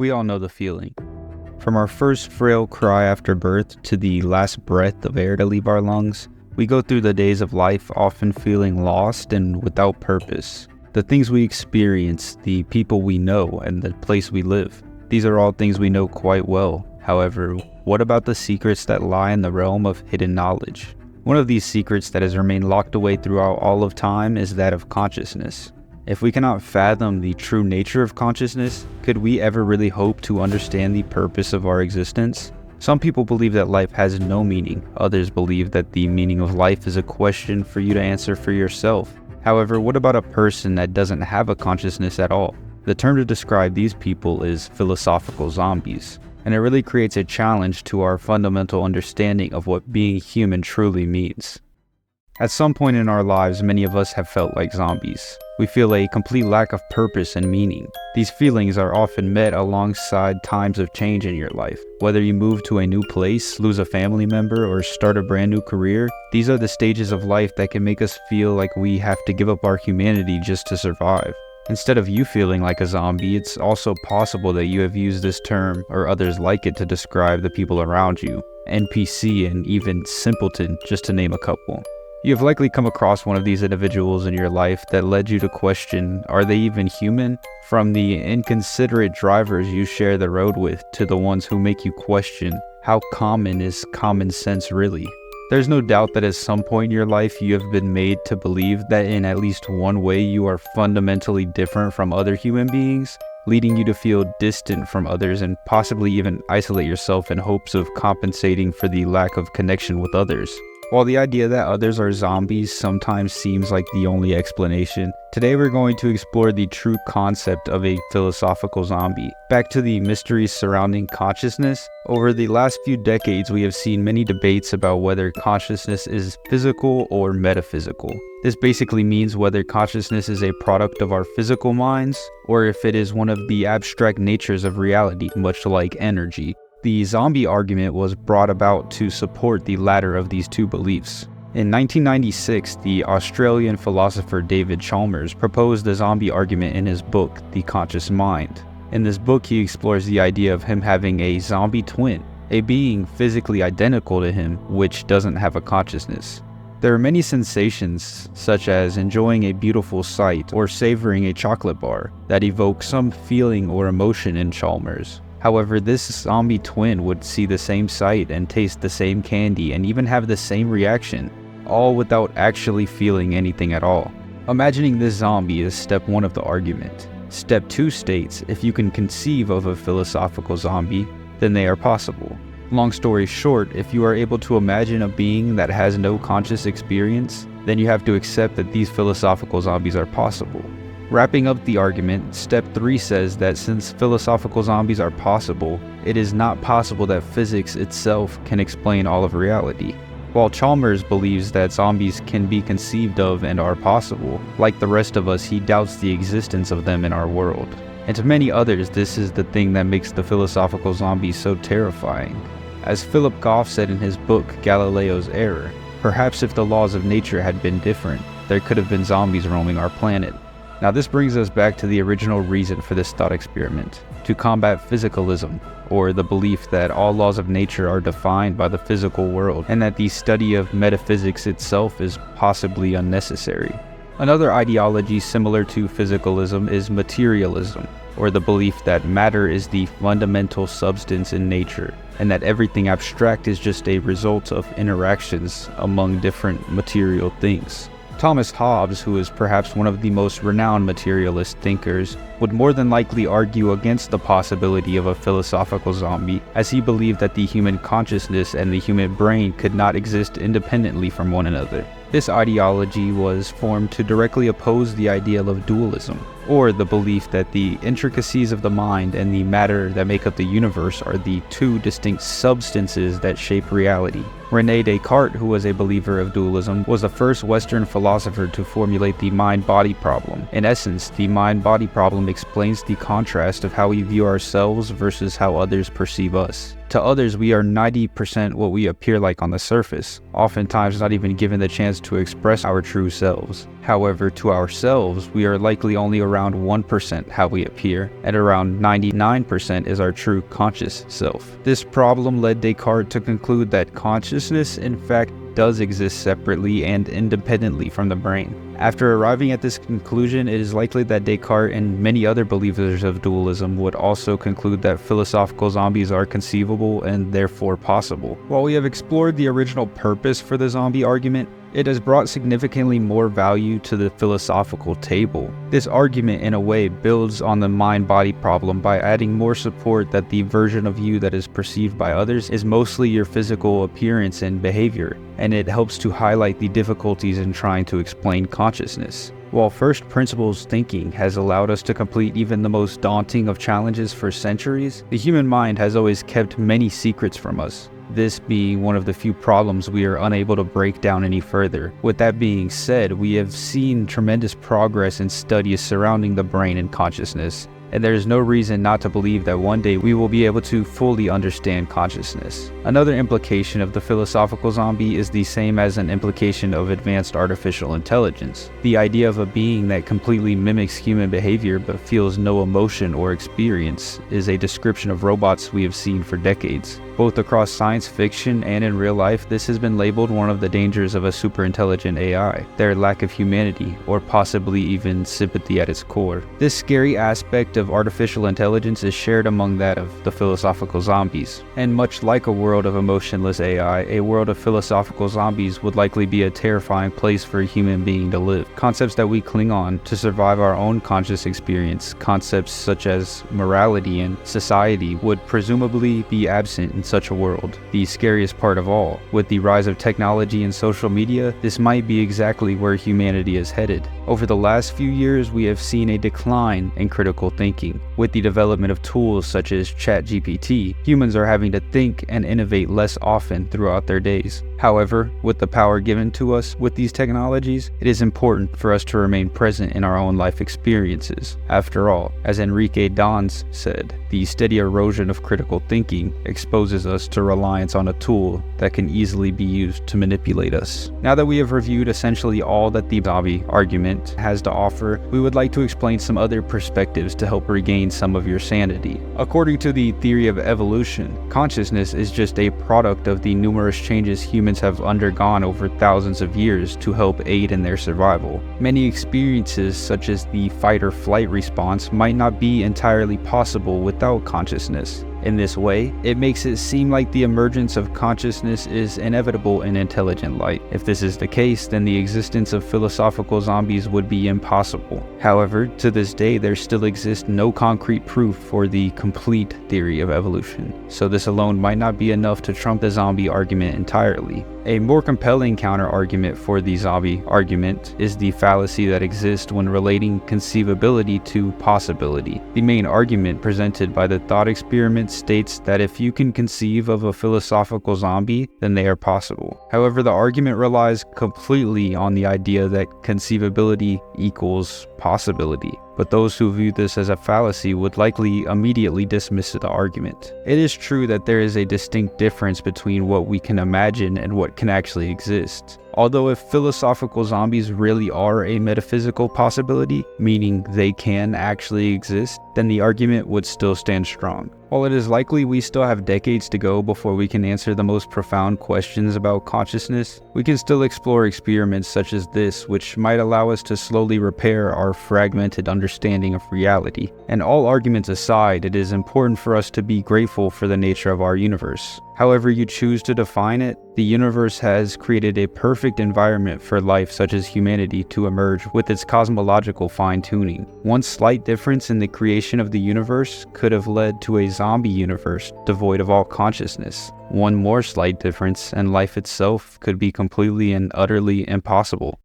We all know the feeling. From our first frail cry after birth to the last breath of air to leave our lungs, we go through the days of life often feeling lost and without purpose. The things we experience, the people we know, and the place we live, these are all things we know quite well. However, what about the secrets that lie in the realm of hidden knowledge? One of these secrets that has remained locked away throughout all of time is that of consciousness. If we cannot fathom the true nature of consciousness, could we ever really hope to understand the purpose of our existence? Some people believe that life has no meaning. Others believe that the meaning of life is a question for you to answer for yourself. However, what about a person that doesn't have a consciousness at all? The term to describe these people is philosophical zombies, and it really creates a challenge to our fundamental understanding of what being human truly means. At some point in our lives, many of us have felt like zombies. We feel a complete lack of purpose and meaning. These feelings are often met alongside times of change in your life. Whether you move to a new place, lose a family member, or start a brand new career, these are the stages of life that can make us feel like we have to give up our humanity just to survive. Instead of you feeling like a zombie, it's also possible that you have used this term or others like it to describe the people around you, NPC and even simpleton, just to name a couple. You have likely come across one of these individuals in your life that led you to question, are they even human? From the inconsiderate drivers you share the road with to the ones who make you question, how common is common sense really? There's no doubt that at some point in your life you have been made to believe that in at least one way you are fundamentally different from other human beings, leading you to feel distant from others and possibly even isolate yourself in hopes of compensating for the lack of connection with others. While the idea that others are zombies sometimes seems like the only explanation, today we're going to explore the true concept of a philosophical zombie. Back to the mysteries surrounding consciousness, over the last few decades we have seen many debates about whether consciousness is physical or metaphysical. This basically means whether consciousness is a product of our physical minds, or if it is one of the abstract natures of reality, much like energy. The zombie argument was brought about to support the latter of these two beliefs. In 1996, the Australian philosopher David Chalmers proposed the zombie argument in his book, The Conscious Mind. In this book, he explores the idea of him having a zombie twin, a being physically identical to him, which doesn't have a consciousness. There are many sensations, such as enjoying a beautiful sight or savoring a chocolate bar, that evoke some feeling or emotion in Chalmers. However, this zombie twin would see the same sight and taste the same candy and even have the same reaction, all without actually feeling anything at all. Imagining this zombie is step 1 of the argument. Step 2 states if you can conceive of a philosophical zombie, then they are possible. Long story short, if you are able to imagine a being that has no conscious experience, then you have to accept that these philosophical zombies are possible. Wrapping up the argument, step 3 says that since philosophical zombies are possible, it is not possible that physics itself can explain all of reality. While Chalmers believes that zombies can be conceived of and are possible, like the rest of us, he doubts the existence of them in our world. And to many others, this is the thing that makes the philosophical zombies so terrifying. As Philip Goff said in his book, Galileo's Error, perhaps if the laws of nature had been different, there could have been zombies roaming our planet. Now this brings us back to the original reason for this thought experiment, to combat physicalism, or the belief that all laws of nature are defined by the physical world, and that the study of metaphysics itself is possibly unnecessary. Another ideology similar to physicalism is materialism, or the belief that matter is the fundamental substance in nature, and that everything abstract is just a result of interactions among different material things. Thomas Hobbes, who is perhaps one of the most renowned materialist thinkers, would more than likely argue against the possibility of a philosophical zombie, as he believed that the human consciousness and the human brain could not exist independently from one another. This ideology was formed to directly oppose the ideal of dualism, or the belief that the intricacies of the mind and the matter that make up the universe are the two distinct substances that shape reality. Rene Descartes, who was a believer of dualism, was the first Western philosopher to formulate the mind-body problem. In essence, the mind-body problem explains the contrast of how we view ourselves versus how others perceive us. To others, we are 90% what we appear like on the surface, oftentimes not even given the chance to express our true selves. However, to ourselves, we are likely only around 1% how we appear, and around 99% is our true conscious self. This problem led Descartes to conclude that consciousness, in fact, does exist separately and independently from the brain. After arriving at this conclusion, it is likely that Descartes and many other believers of dualism would also conclude that philosophical zombies are conceivable and therefore possible. While we have explored the original purpose for the zombie argument, it has brought significantly more value to the philosophical table. This argument, in a way, builds on the mind-body problem by adding more support that the version of you that is perceived by others is mostly your physical appearance and behavior, and it helps to highlight the difficulties in trying to explain consciousness. While first principles thinking has allowed us to complete even the most daunting of challenges for centuries, the human mind has always kept many secrets from us. This being one of the few problems we are unable to break down any further. With that being said, we have seen tremendous progress in studies surrounding the brain and consciousness, and there is no reason not to believe that one day we will be able to fully understand consciousness. Another implication of the philosophical zombie is the same as an implication of advanced artificial intelligence. The idea of a being that completely mimics human behavior but feels no emotion or experience is a description of robots we have seen for decades. Both across science fiction and in real life, this has been labeled one of the dangers of a superintelligent AI, their lack of humanity, or possibly even sympathy at its core. This scary aspect of artificial intelligence is shared among that of the philosophical zombies. And much like a world of emotionless AI, a world of philosophical zombies would likely be a terrifying place for a human being to live. Concepts that we cling on to survive our own conscious experience, concepts such as morality and society, would presumably be absent in such a world. The scariest part of all, with the rise of technology and social media, this might be exactly where humanity is headed. Over the last few years, we have seen a decline in critical thinking. With the development of tools such as ChatGPT, humans are having to think and innovate less often throughout their days. However, with the power given to us with these technologies, it is important for us to remain present in our own life experiences. After all, as Enrique Dons said, the steady erosion of critical thinking exposes us to reliance on a tool that can easily be used to manipulate us. Now that we have reviewed essentially all that the zombie argument has to offer, we would like to explain some other perspectives to help regain some of your sanity. According to the theory of evolution, consciousness is just a product of the numerous changes humans have undergone over thousands of years to help aid in their survival. Many experiences, such as the fight or flight response, might not be entirely possible without consciousness. In this way, it makes it seem like the emergence of consciousness is inevitable in intelligent life. If this is the case, then the existence of philosophical zombies would be impossible. However, to this day, there still exists no concrete proof for the complete theory of evolution, so this alone might not be enough to trump the zombie argument entirely. A more compelling counter-argument for the zombie argument is the fallacy that exists when relating conceivability to possibility. The main argument presented by the thought experiment states that if you can conceive of a philosophical zombie, then they are possible. However, the argument relies completely on the idea that conceivability equals possibility. But those who view this as a fallacy would likely immediately dismiss the argument. It is true that there is a distinct difference between what we can imagine and what can actually exist. Although if philosophical zombies really are a metaphysical possibility, meaning they can actually exist, then the argument would still stand strong. While it is likely we still have decades to go before we can answer the most profound questions about consciousness, we can still explore experiments such as this, which might allow us to slowly repair our fragmented understanding of reality. And all arguments aside, it is important for us to be grateful for the nature of our universe. However you choose to define it, the universe has created a perfect environment for life such as humanity to emerge with its cosmological fine-tuning. One slight difference in the creation of the universe could have led to a zombie universe devoid of all consciousness. One more slight difference, and life itself could be completely and utterly impossible.